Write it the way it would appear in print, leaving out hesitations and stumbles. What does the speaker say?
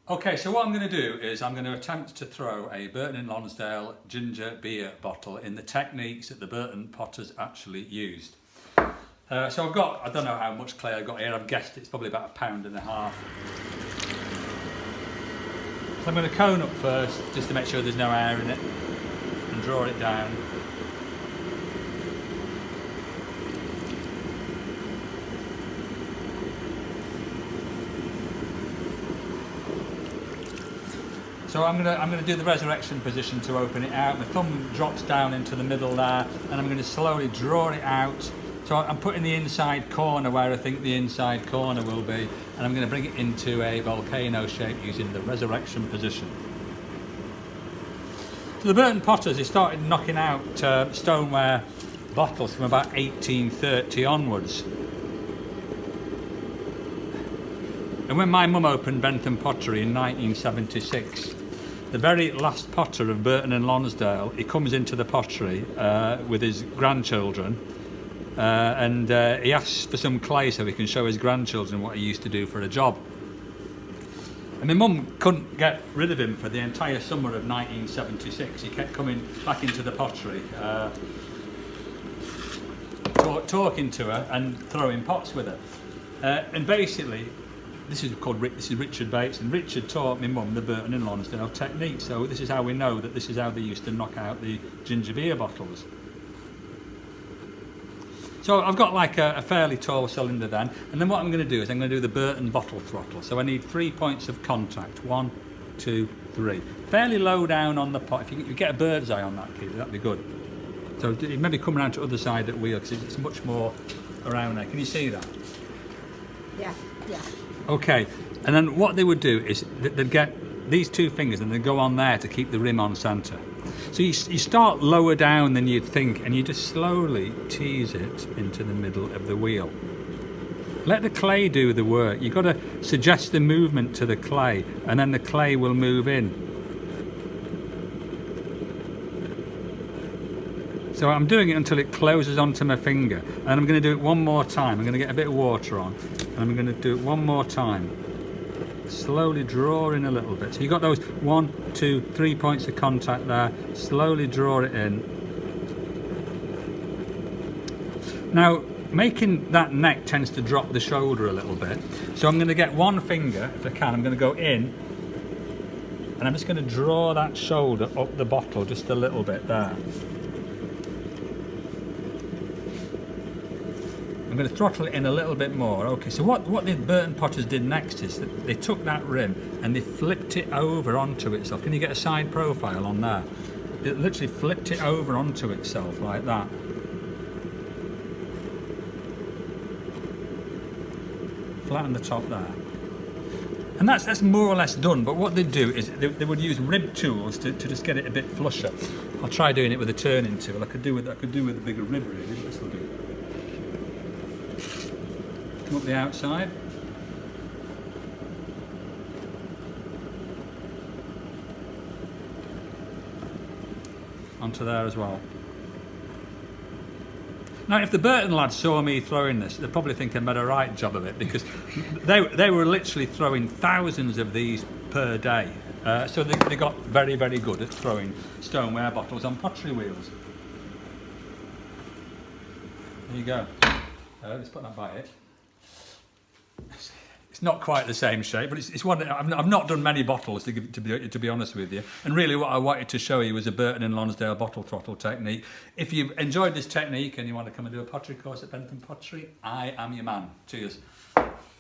Okay, so what I'm going to do is I'm going to attempt to throw a Burton-in-Lonsdale ginger beer bottle in the techniques that the Burton potters actually used. So I've got, I don't know how much clay I've got here, I've guessed it's probably about 1.5 pounds. So I'm going to cone up first, just to make sure there's no air in it, and draw it down. So I'm going to do the resurrection position to open it out. My thumb drops down into the middle there, and I'm going to slowly draw it out. So I'm putting the inside corner where I think the inside corner will be, and I'm going to bring it into a volcano shape using the resurrection position. So the Burton potters, they started knocking out stoneware bottles from about 1830 onwards. And when my mum opened Bentham Pottery in 1976, the very last potter of Burton-in-Lonsdale, he comes into the pottery with his grandchildren, and he asks for some clay so he can show his grandchildren what he used to do for a job. And my mum couldn't get rid of him for the entire summer of 1976. He kept coming back into the pottery, talking to her and throwing pots with her. And basically, this is Richard Bates, and Richard taught my mum the Burton-in-Lonsdale technique. So this is how we know that this is how they used to knock out the ginger beer bottles. So I've got like a fairly tall cylinder then, and then what I'm going to do is I'm going to do the Burton bottle throttle. So I need 3 points of contact, 1, 2, 3. Fairly low down on the pot. If you get a bird's eye on that, Keith, that'd be good. So maybe come around to the other side of the wheel, because it's much more around there. Can you see that? Yeah. Okay, and then what they would do is they'd get these 2 fingers and they'd go on there to keep the rim on centre. So you start lower down than you'd think, and you just slowly tease it into the middle of the wheel. Let the clay do the work. You've got to suggest the movement to the clay, and then the clay will move in. So I'm doing it until it closes onto my finger, and I'm going to do it one more time. I'm going to get a bit of water on, and I'm going to do it one more time. Slowly draw in a little bit. So you've got those 1, 2, 3 points of contact there. Slowly draw it in. Now, making that neck tends to drop the shoulder a little bit. So I'm going to get one finger, if I can, I'm going to go in, and I'm just going to draw that shoulder up the bottle just a little bit there. I'm going to throttle it in a little bit more. Okay, so what the Burton potters did next is that they took that rim and they flipped it over onto itself. Can you get a side profile on there? It literally flipped it over onto itself like that. Flatten the top there. And that's more or less done, but what they do is they would use rib tools to just get it a bit flusher. I'll try doing it with a turning tool. I could do with a bigger rib really, but this will do. Come up the outside. Onto there as well. Now, if the Burton lads saw me throwing this, they'd probably think I made a right job of it, because they were literally throwing thousands of these per day. So they got very, very good at throwing stoneware bottles on pottery wheels. There you go. Let's put that by it. It's not quite the same shape, but it's one. I've not done many bottles to be honest with you. And really, what I wanted to show you was a Burton-in-Lonsdale bottle throttle technique. If you've enjoyed this technique and you want to come and do a pottery course at Bentham Pottery, I am your man. Cheers.